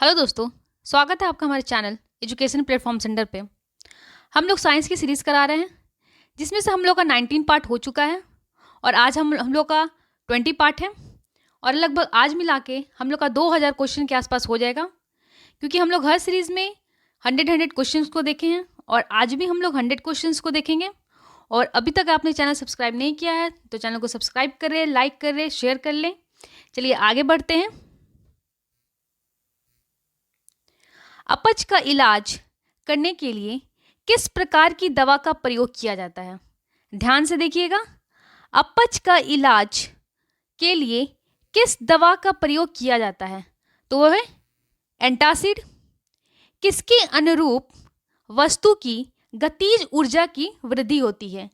Hello दोस्तों, स्वागत है आपका हमारे चैनल एजुकेशन प्लेटफॉर्म सेंटर पे। हम लोग साइंस की सीरीज़ करा रहे हैं, जिसमें से हम लोग का 19 पार्ट हो चुका है और आज हम लोग का 20 पार्ट है और लगभग आज मिला के हम लोग का 2000 क्वेश्चन के आसपास हो जाएगा, क्योंकि हम लोग हर सीरीज़ में 100 क्वेश्चन को देखे हैं और आज भी हम लोग 100 क्वेश्चन को देखेंगे। और अभी तक आपने चैनल सब्सक्राइब नहीं किया है तो चैनल को सब्सक्राइब करें, लाइक करें, शेयर कर लें। चलिए आगे बढ़ते हैं। अपच का इलाज करने के लिए किस प्रकार की दवा का प्रयोग किया जाता है? ध्यान से देखिएगा। अपच का इलाज के लिए किस दवा का प्रयोग किया जाता है? तो वह है एंटासिड। किसके अनुरूप वस्तु की गतिज ऊर्जा की वृद्धि होती है?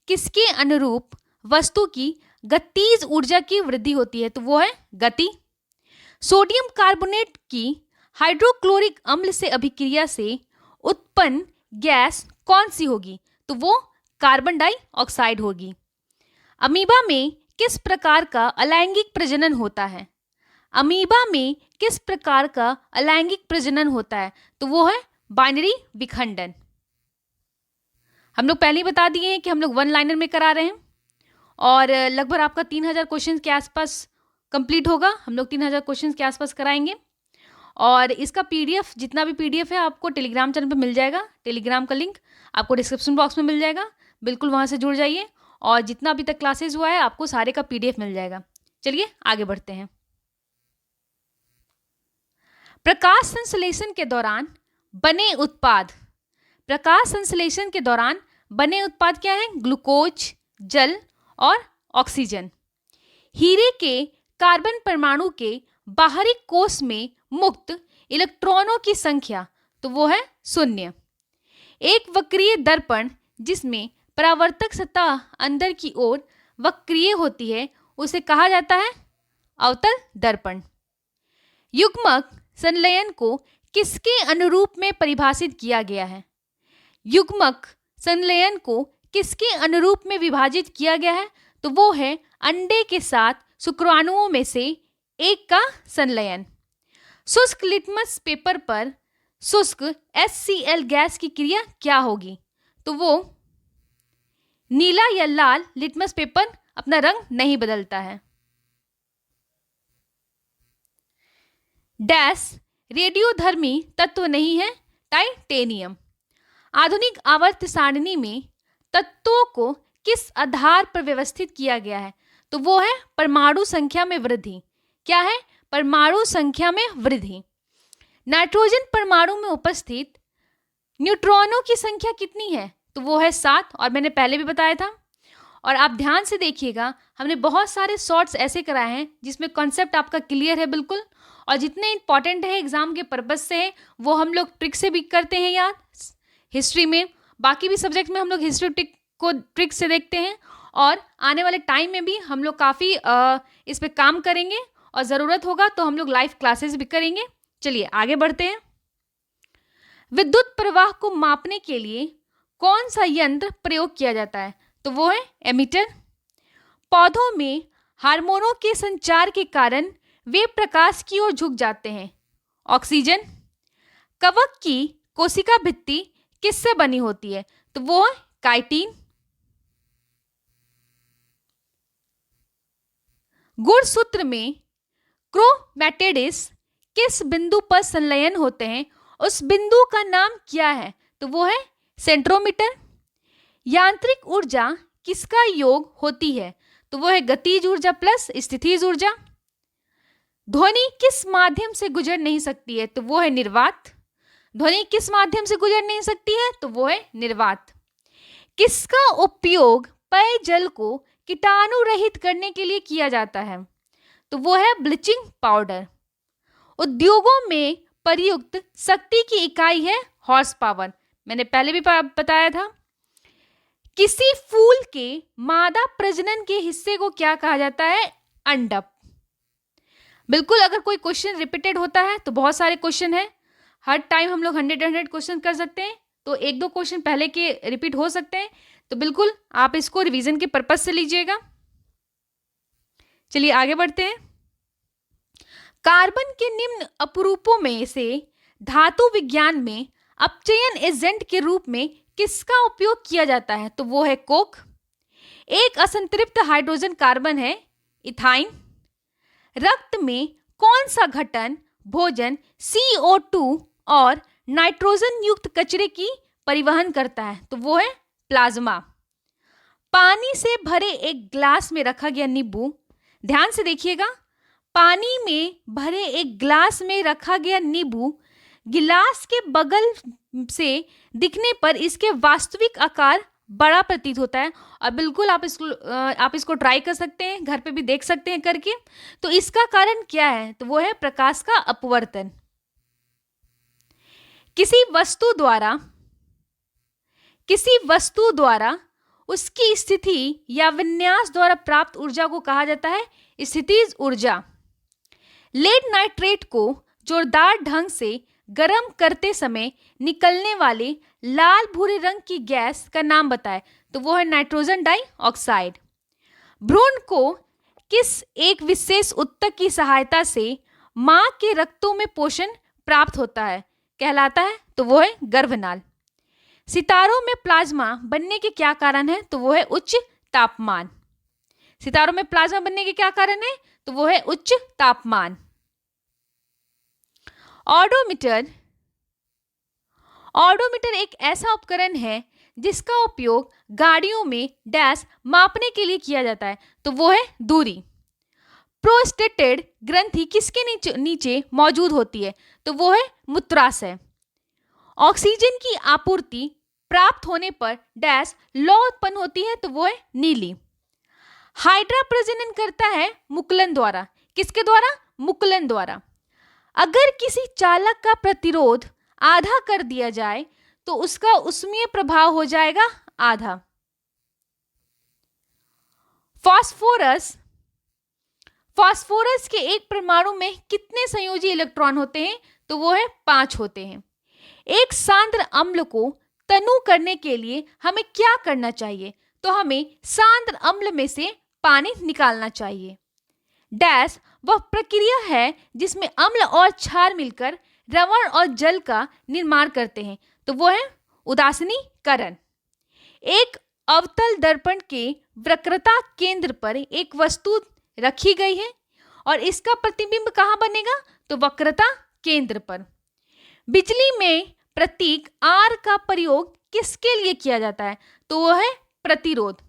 किसके अनुरूप वस्तु की गतिज ऊर्जा की वृद्धि होती है? तो वो है गति। सोडियम कार्बोनेट की हाइड्रोक्लोरिक अम्ल से अभिक्रिया से उत्पन्न गैस कौन सी होगी? तो वो कार्बन डाइऑक्साइड होगी। अमीबा में किस प्रकार का अलैंगिक प्रजनन होता है? अमीबा में किस प्रकार का अलैंगिक प्रजनन होता है? तो वो है बाइनरी विखंडन। हम लोग पहले ही बता दिए हैं कि हम लोग वन लाइनर में करा रहे हैं और लगभग आपका 3000 क्वेश्चन के आसपास कंप्लीट होगा। हम लोग 3000 क्वेश्चन के आसपास कराएंगे और इसका पीडीएफ, जितना भी पीडीएफ है, आपको टेलीग्राम चैनल पे मिल जाएगा। टेलीग्राम का लिंक आपको डिस्क्रिप्शन बॉक्स में मिल जाएगा, बिल्कुल वहाँ से जुड़ जाइए और जितना अभी तक क्लासेस हुआ है आपको सारे का पीडीएफ मिल जाएगा। चलिए आगे बढ़ते हैं। प्रकाश संश्लेषण के दौरान बने उत्पाद, प्रकाश संश्लेषण के दौरान बने उत्पाद क्या है? ग्लूकोज, जल और ऑक्सीजन। हीरे के कार्बन परमाणु के बाहरी कोश में मुक्त इलेक्ट्रॉनों की संख्या, तो वो है 0। एक वक्रीय दर्पण जिसमें परावर्तक सतह अंदर की ओर वक्रीय होती है उसे कहा जाता है अवतल दर्पण। युग्मक संलयन को किसके अनुरूप में परिभाषित किया गया है? युग्मक संलयन को किसके अनुरूप में विभाजित किया गया है? तो वो है अंडे के साथ शुक्राणुओं में से एक का संलयन। शुष्क लिटमस पेपर पर शुष्क HCl गैस की क्रिया क्या होगी? तो वो नीला या लाल लिटमस पेपर अपना रंग नहीं बदलता है। डैश रेडियोधर्मी तत्व नहीं है? टाइटेनियम। आधुनिक आवर्त सारणी में तत्वों को किस आधार पर व्यवस्थित किया गया है? तो वो है परमाणु संख्या में वृद्धि। क्या है? परमाणु संख्या में वृद्धि। नाइट्रोजन परमाणु में उपस्थित न्यूट्रॉनों की संख्या कितनी है? तो वो है 7 और मैंने पहले भी बताया था। और आप ध्यान से देखिएगा, हमने बहुत सारे शॉर्ट्स ऐसे कराए हैं जिसमें कॉन्सेप्ट आपका क्लियर है बिल्कुल, और जितने इंपॉर्टेंट है एग्जाम के पर्पज से है वो हम लोग ट्रिक से भी करते हैं याद। हिस्ट्री में, बाकी भी सब्जेक्ट में हम लोग हिस्ट्री ट्रिक को ट्रिक से देखते हैं और आने वाले टाइम में भी हम लोग काफ़ी इस पे काम करेंगे और ज़रूरत होगा तो हम लोग लाइव क्लासेस भी करेंगे। चलिए आगे बढ़ते हैं। विद्युत प्रवाह को मापने के लिए कौन सा यंत्र प्रयोग किया जाता है? तो वो है एमीटर। पौधों में हार्मोनों के संचार के कारण वे प्रकाश की ओर झुक जाते हैं। ऑक्सीजन। कवक की कोशिका भित्ति किससे बनी होती है? तो वो है काइटिन। गुणसूत्र में क्रोमैटिड्स किस बिंदु पर संलयन होते हैं? उस बिंदु का नाम क्या है? तो वो है सेंट्रोमीटर। यांत्रिक ऊर्जा किसका योग होती है? तो वो है गतिज ऊर्जा प्लस स्थितिज ऊर्जा। ध्वनि किस माध्यम से गुजर नहीं सकती है? तो वो है निर्वात। ध्वनि किस माध्यम से गुजर नहीं सकती है? तो वो है निर्वात। किसका उपयोग पेयजल को कीटाणु रहित करने के लिए किया जाता है? तो वो है ब्लीचिंग पाउडर। उद्योगों में प्रयुक्त शक्ति की इकाई है हॉर्स पावर। मैंने पहले भी बताया था। किसी फूल के मादा प्रजनन के हिस्से को क्या कहा जाता है? अंडप। बिल्कुल, अगर कोई क्वेश्चन रिपीटेड होता है तो बहुत सारे क्वेश्चन है, हर टाइम हम लोग 100 क्वेश्चन कर सकते हैं, तो 1-2 क्वेश्चन पहले के रिपीट हो सकते हैं, तो बिल्कुल आप इसको रिवीजन के पर्पज से लीजिएगा। चलिए आगे बढ़ते हैं। कार्बन के निम्न अपरूपों में से धातु विज्ञान में अपचयन एजेंट के रूप में किसका उपयोग किया जाता है? तो वो है कोक। एक असंतृप्त हाइड्रोजन कार्बन है इथाइन। रक्त में कौन सा घटन भोजन CO2 और नाइट्रोजन युक्त कचरे की परिवहन करता है? तो वो है प्लाज्मा। पानी से भरे एक ग्लास में रखा गया नींबू, ध्यान से देखिएगा, पानी में भरे एक ग्लास में रखा गया नींबू गिलास के बगल से दिखने पर इसके वास्तविक आकार बड़ा प्रतीत होता है। और बिल्कुल आप इसको ट्राई कर सकते हैं, घर पे भी देख सकते हैं करके। तो इसका कारण क्या है? तो वो है प्रकाश का अपवर्तन। किसी वस्तु द्वारा उसकी स्थिति या विन्यास द्वारा प्राप्त ऊर्जा को कहा जाता है स्थितिज ऊर्जा। लेड नाइट्रेट को जोरदार ढंग से गर्म करते समय निकलने वाले लाल भूरे रंग की गैस का नाम बताएं? तो वो है नाइट्रोजन डाइऑक्साइड। भ्रूण को किस एक विशेष ऊतक की सहायता से मां के रक्तों में पोषण प्राप्त होता है कहलाता है? तो वो है गर्भनाल। सितारों में प्लाज्मा बनने के क्या कारण है? तो वो है उच्च तापमान। सितारों में प्लाज्मा बनने के क्या कारण है? तो वो है उच्च तापमान। ऑडोमीटर एक ऐसा उपकरण है जिसका उपयोग गाड़ियों में डैश मापने के लिए किया जाता है। तो वो है दूरी। प्रोस्टेटेड ग्रंथि किसके नीचे मौजूद होती है? तो वो है मूत्राशय। ऑक्सीजन की आपूर्ति प्राप्त होने पर डैश लौ उत्पन्न होती है। तो वो है नीली। हाइड्रा प्रजनन करता है मुकुलन द्वारा। किसके द्वारा? मुकुलन द्वारा। अगर किसी चालक का प्रतिरोध आधा कर दिया जाए तो उसका उष्मीय प्रभाव हो जाएगा आधा। फास्फोरस के एक परमाणु में कितने संयोजी इलेक्ट्रॉन होते हैं? तो वो है 5 होते हैं। एक सांद्र अम्ल को तनु करने के लिए हमें क्या करना चाहिए? तो हमें सांद्र अम्ल में से पानी निकालना चाहिए। डैश वह प्रक्रिया है जिसमें अम्ल और क्षार मिलकर लवण और जल का निर्माण करते हैं। तो वो है उदासीनीकरण। एक अवतल दर्पण के वक्रता केंद्र पर एक वस्तु रखी गई है और इसका प्रतिबिंब कहाँ बनेगा? तो वक्रता केंद्र पर। बिजली में प्रतीक R का प्रयोग किसके लिए किया जाता है? तो वो है प्रतिरोध।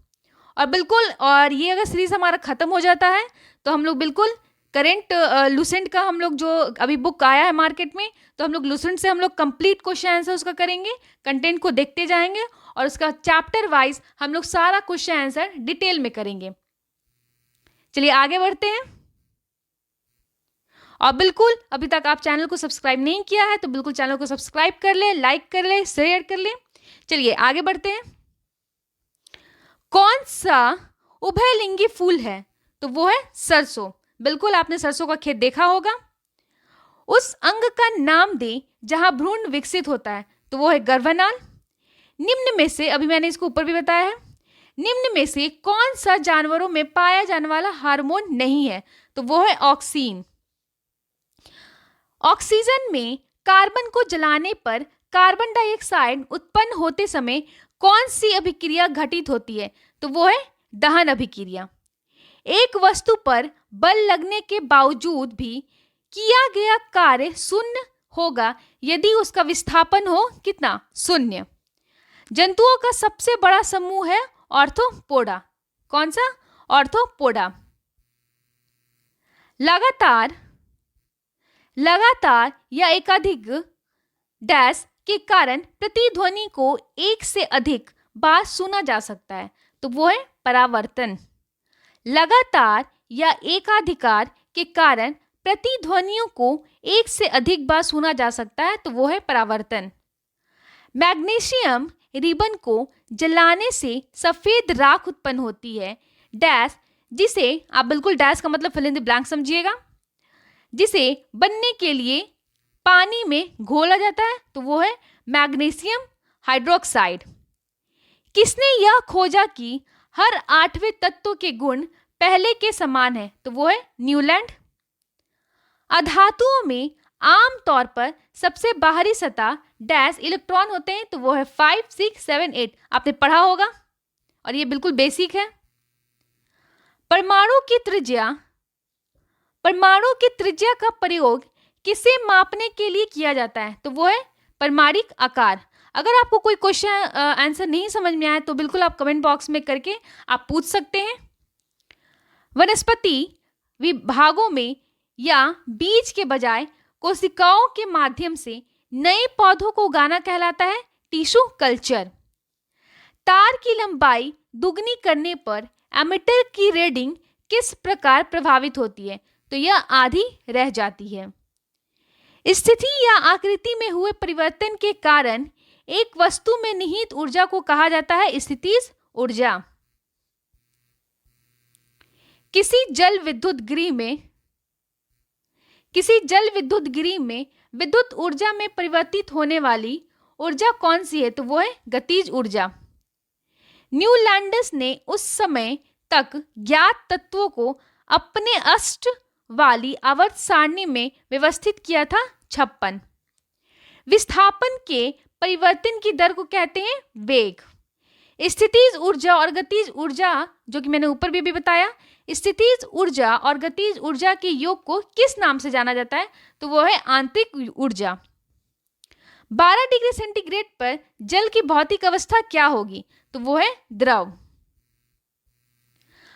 और बिल्कुल, और ये अगर सीरीज हमारा खत्म हो जाता है तो हम लोग बिल्कुल करेंट लूसेंट का हम लोग जो अभी बुक आया है मार्केट में, तो हम लोग लूसेंट से हम लोग कंप्लीट क्वेश्चन आंसर उसका करेंगे, कंटेंट को देखते जाएंगे और उसका चैप्टर वाइज हम लोग सारा क्वेश्चन आंसर डिटेल में करेंगे। चलिए आगे बढ़ते हैं। और बिल्कुल अभी तक आप चैनल को सब्सक्राइब नहीं किया है तो बिल्कुल चैनल को सब्सक्राइब कर ले, लाइक कर ले, शेयर कर ले। चलिए आगे बढ़ते हैं। कौन सा उभयलिंगी फूल है? तो वो है सरसों। बिल्कुल आपने सरसों का खेत देखा होगा। उस अंग का नाम दे जहां भ्रूण विकसित होता है। तो वो है गर्भनाल। निम्न में से, अभी मैंने इसको ऊपर भी बताया है, निम्न में से कौन सा जानवरों में पाया जाने वाला हार्मोन नहीं है? तो वो है ऑक्सीन। ऑक्सीजन में कार्बन को जलाने पर कार्बन डाइऑक्साइड उत्पन्न होते समय कौन सी अभिक्रिया घटित होती है? तो वो है दहन अभिक्रिया। एक वस्तु पर बल लगने के बावजूद भी किया गया कार्य शून्य होगा यदि उसका विस्थापन हो कितना? शून्य। जंतुओं का सबसे बड़ा समूह है ऑर्थोपोडा। कौन सा? ऑर्थोपोडा। लगातार या एकाधिक डैश के कारण प्रतिध्वनि को एक से अधिक बार सुना जा सकता है। तो वो है परावर्तन। लगातार या एकाधिकार के कारण प्रतिध्वनियों को एक से अधिक बार सुना जा सकता है। तो वो है परावर्तन। मैग्नीशियम रिबन को जलाने से सफेद राख उत्पन्न होती है डैश, जिसे आप बिल्कुल डैश का मतलब फिल इन द ब्लैंक समझिएगा, जिसे बनने के लिए पानी में घोला जाता है। तो वो है मैग्नीशियम हाइड्रोक्साइड। किसने यह खोजा कि हर 8वें तत्व के गुण पहले के समान है? तो वो है न्यूलैंड। अधातुओं में आमतौर पर सबसे बाहरी सतह डैश इलेक्ट्रॉन होते हैं, तो वो है 5, 6, 7, 8। आपने पढ़ा होगा और ये बिल्कुल बेसिक है। परमाणु की त्रिज्या का प्रयोग किसे मापने के लिए किया जाता है, तो वो है परमाणिक आकार। अगर आपको कोई क्वेश्चन आंसर नहीं समझ में आया तो बिल्कुल आप कमेंट बॉक्स में करके आप पूछ सकते हैं। वनस्पति विभागों में या बीज के बजाय कोशिकाओं के माध्यम से नए पौधों को उगाना कहलाता है टिश्यू कल्चर। तार की लंबाई दुगनी करने पर एमीटर की रीडिंग किस प्रकार प्रभावित होती है, तो यह आधी रह जाती है। स्थिति या आकृति में हुए परिवर्तन के कारण एक वस्तु में निहित ऊर्जा को कहा जाता है स्थितिज ऊर्जा। किसी जल विद्युत गृह में विद्युत ऊर्जा में परिवर्तित होने वाली ऊर्जा कौन सी है, तो वो है गतिज ऊर्जा। न्यूलैंडस ने उस समय तक ज्ञात तत्वों को अपने अष्ट वाली आवर्त सारणी में व्यवस्थित किया था 56। विस्थापन के परिवर्तन की दर को कहते हैं वेग। स्थितिज ऊर्जा और गतिज ऊर्जा, जो कि मैंने ऊपर भी बताया, स्थितिज ऊर्जा और गतिज ऊर्जा के योग को किस नाम से जाना जाता है, तो वो है आंतरिक ऊर्जा। 12 डिग्री सेंटीग्रेड पर जल की भौतिक अवस्था क्या होगी, तो वो है द्रव।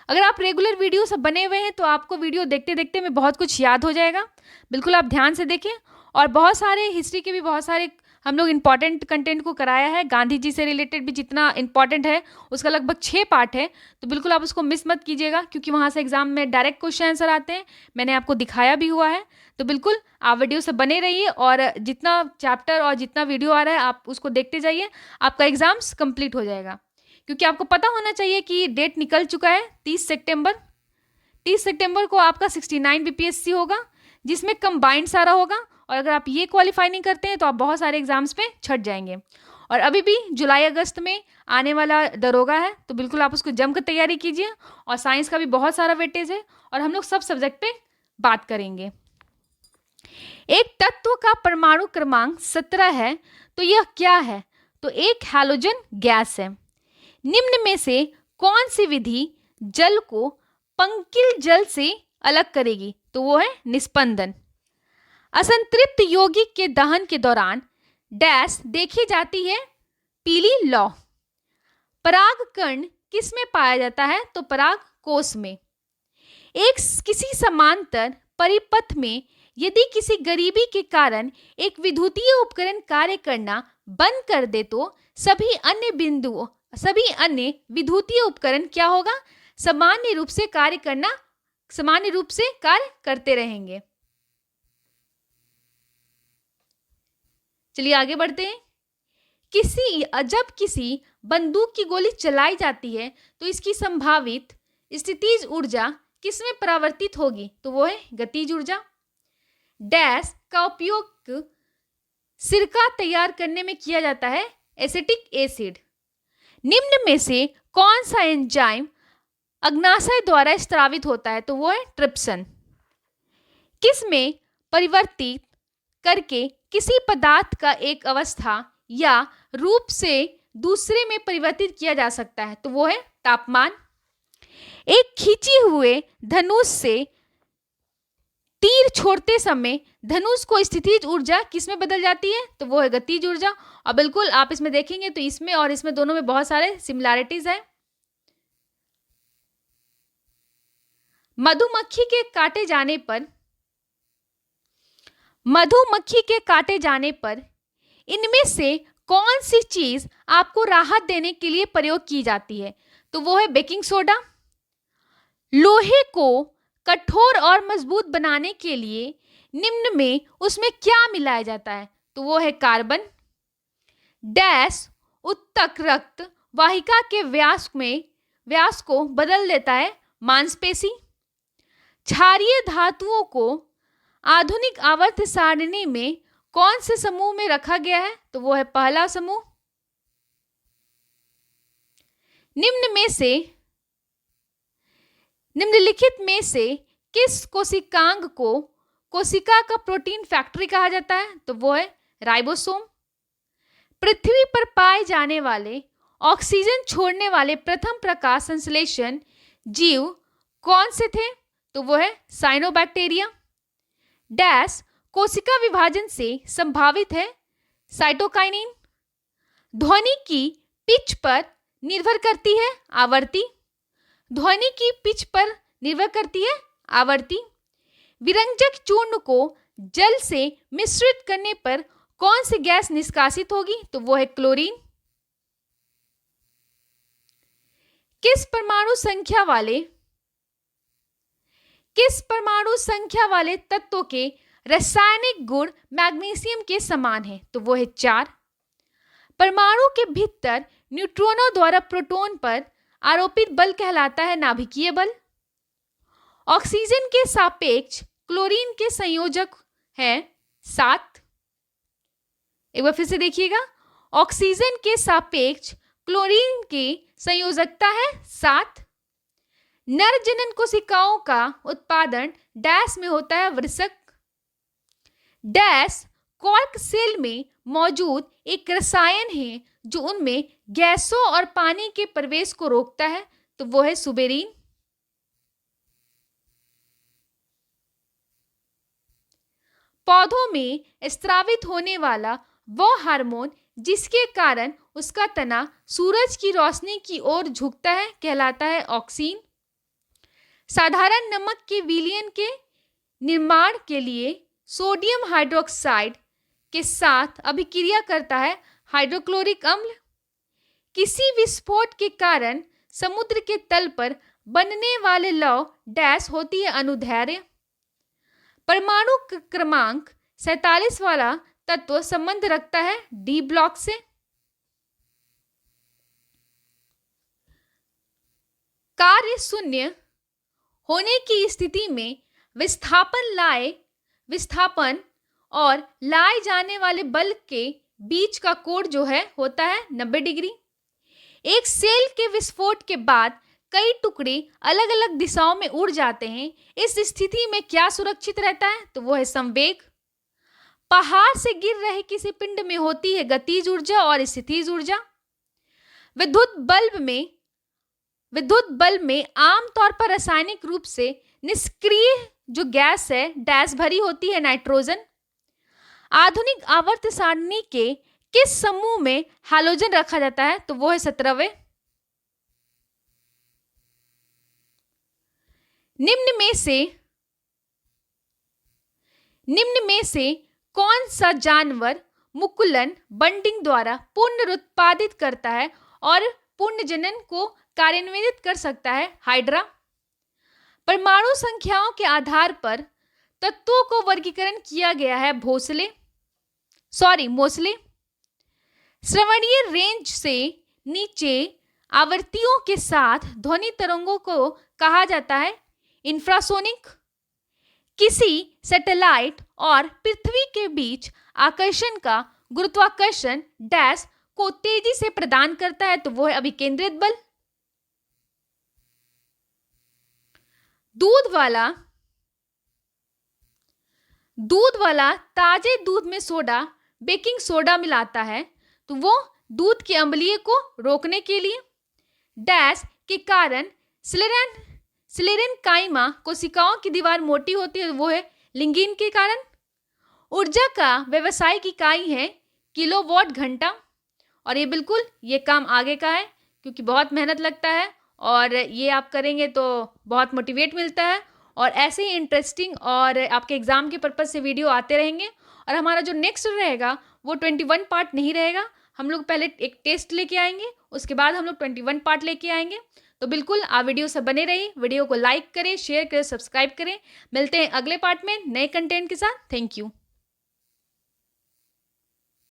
अगर आप रेगुलर वीडियो सब बने हुए हैं तो आपको वीडियो देखते देखते में बहुत कुछ याद हो जाएगा। बिल्कुल आप ध्यान से देखें। और बहुत सारे हिस्ट्री के भी बहुत सारे हम लोग इंपॉर्टेंट कंटेंट को कराया है। गांधी जी से रिलेटेड भी जितना इंपॉर्टेंट है उसका लगभग 6 पार्ट है, तो बिल्कुल आप उसको मिस मत कीजिएगा, क्योंकि वहाँ से एग्जाम में डायरेक्ट क्वेश्चन आंसर आते हैं। मैंने आपको दिखाया भी हुआ है, तो बिल्कुल आप वीडियो से बने रहिए और जितना चैप्टर और जितना वीडियो आ रहा है आप उसको देखते जाइए। आपका एग्जाम्स कंप्लीट हो जाएगा, क्योंकि आपको पता होना चाहिए कि डेट निकल चुका है 30 सितंबर। 30 सितंबर को आपका 69 बीपीएससी होगा, जिसमें कंबाइंड सारा होगा। और अगर आप ये क्वालिफाई नहीं करते हैं तो आप बहुत सारे एग्जाम्स पे छट जाएंगे। और अभी भी जुलाई अगस्त में आने वाला दरोगा है, तो बिल्कुल आप उसको जमकर तैयारी कीजिए। और साइंस का भी बहुत सारा वेटेज है और हम लोग सब सब्जेक्ट पे बात करेंगे। एक तत्व का परमाणु क्रमांक 17 है, तो यह क्या है, तो एक हैलोजन गैस है। निम्न में से कौन सी विधि जल को पंकिल जल से अलग करेगी, तो वो है निस्पंदन। असंतृप्त यौगिक के दहन के दौरान डैश देखी जाती है पीली लौ। परागकण किस में पाया जाता है, तो पराग कोश में। किसी समांतर परिपथ में यदि किसी गरीबी के कारण एक विद्युतीय उपकरण कार्य करना बंद कर दे तो सभी अन्य विद्युतीय उपकरण क्या होगा, सामान्य रूप से कार्य करते रहेंगे। चलिए आगे बढ़ते हैं। जब किसी बंदूक की गोली चलाई जाती है तो इसकी संभावित स्थितिज ऊर्जा किस में परावर्तित होगी, तो वो है गतिज ऊर्जा। डैश का उपयोग सिरका तैयार करने में किया जाता है एसिटिक एसिड। निम्न में से कौन सा एंजाइम अग्नाशय द्वारा स्रावित होता है, तो वो है ट्रिप्सिन। किस में परिवर्तित करके किसी पदार्थ का एक अवस्था या रूप से दूसरे में परिवर्तित किया जा सकता है, तो वो है तापमान। एक खींचे हुए धनुष से तीर छोड़ते समय धनुष को स्थितिज ऊर्जा किस में बदल जाती है, तो वो है गतिज ऊर्जा। और बिल्कुल आप इसमें देखेंगे तो इसमें और इसमें दोनों में बहुत सारे सिमिलैरिटीज हैं। मधुमक्खी के काटे जाने पर इनमें से कौन सी चीज आपको राहत देने के लिए प्रयोग की जाती है, तो वो है बेकिंग सोडा। लोहे को कठोर और मजबूत बनाने के लिए निम्न में उसमें क्या मिलाया जाता है, तो वो है कार्बन। डैश उत्तक रक्त वाहिका के व्यास को बदल देता है मांसपेशी। क्षारीय धातुओं को आधुनिक आवर्त सारणी में कौन से समूह में रखा गया है, तो वो है पहला समूह। निम्नलिखित में से किस कोशिकांग को कोशिका का प्रोटीन फैक्ट्री कहा जाता है? तो वो है राइबोसोम। पृथ्वी पर पाए जाने वाले ऑक्सीजन छोड़ने वाले प्रथम प्रकाश संश्लेषण जीव कौन से थे? तो वो है साइनोबैक्टीरिया। डैश कोशिका विभाजन से संभावित है? साइटोकाइनिन। ध्वनि की पिच पर निर्भर करती है आवृत्ति। ध्वनि की पिच पर निर्भर करती है आवृत्ति। विरंजक चूर्ण को जल से मिश्रित करने पर कौन सी गैस निष्कासित होगी? तो वो है क्लोरीन। किस परमाणु संख्या वाले तत्वों के रासायनिक गुण मैग्नीशियम के समान है? तो वो है 4। परमाणु के भीतर न्यूट्रॉनों द्वारा प्रोटॉन पर आरोपित बल कहलाता है नाभिकीय बल। ऑक्सीजन के सापेक्ष क्लोरीन के संयोजक है 7। एक बार फिर से देखिएगा, ऑक्सीजन के सापेक्ष क्लोरीन की संयोजकता है 7। नर जनन कोशिकाओं का उत्पादन डैश में होता है वृषक। डैश कॉर्क सेल में मौजूद एक रसायन है जो उनमें गैसों और पानी के प्रवेश को रोकता है? तो वो है सुबेरीन। पौधों में स्रावित होने वाला वह हार्मोन जिसके कारण उसका तना सूरज की रोशनी की ओर झुकता है कहलाता है ऑक्सीन। साधारण नमक के विलयन के निर्माण के लिए सोडियम हाइड्रोक्साइड के साथ अभिक्रिया करता है हाइड्रोक्लोरिक अम्ल। किसी विस्फोट के कारण समुद्र के तल पर बनने वाले लौ डैश होती है अनुदैर्ध्य। परमाणु क्रमांक 47 वाला तत्व संबंध रखता है डी ब्लॉक से। कार्य शून्य होने की स्थिति में विस्थापन और लाए जाने वाले बल के बीच का कोण जो है होता है 90 डिग्री। एक सेल के विस्फोट के बाद कई टुकड़े अलग अलग दिशाओं में उड़ जाते हैं। इस स्थिति में क्या सुरक्षित रहता है? तो वो है संवेग। पहाड़ से गिर रहे किसी पिंड में होती है गतिज ऊर्जा और स्थितिज ऊर्जा। विद्युत बल्ब में आमतौर पर रासायनिक रूप से निष्क्रिय जो गैस है डैश भरी होती है नाइट्रोजन। आधुनिक आवर्त सारणी के किस समूह में हैलोजन रखा जाता है? तो वो है 17वें। निम्न में से कौन सा जानवर मुकुलन बंडिंग द्वारा पुनरुत्पादित करता है और पुनर्जनन को कार्यान्वित कर सकता है? हाइड्रा। परमाणु संख्याओं के आधार पर तत्वों को वर्गीकरण किया गया है मोसले। श्रवणीय रेंज से नीचे आवृत्तियों के साथ ध्वनि तरंगों को कहा जाता है इंफ्रासोनिक। किसी सैटेलाइट और पृथ्वी के बीच आकर्षण का गुरुत्वाकर्षण डैश को तेजी से प्रदान करता है? तो वो है अभिकेंद्रित बल। दूध वाला ताजे दूध में बेकिंग सोडा मिलाता है तो वो दूध के अम्लीय को रोकने के लिए। डैश के कारण सिलेरन काइमा कोशिकाओं की दीवार मोटी होती है, वो है लिंगिन के कारण। ऊर्जा का व्यावसायिक इकाई है किलोवाट घंटा और ये काम आगे का है क्योंकि बहुत मेहनत लगता है और ये आप करेंगे तो बहुत मोटिवेट मिलता है और ऐसे ही इंटरेस्टिंग और आपके एग्जाम के पर्पज़ से वीडियो आते रहेंगे। और हमारा जो नेक्स्ट रहेगा वो 21 पार्ट नहीं रहेगा, हम लोग पहले एक टेस्ट लेके आएंगे, उसके बाद हम लोग 21 पार्ट लेके आएंगे। तो बिल्कुल आप वीडियो से बने रहिए, वीडियो को लाइक करें, शेयर करें, सब्सक्राइब करें। मिलते हैं अगले पार्ट में नए कंटेंट के साथ। Thank you.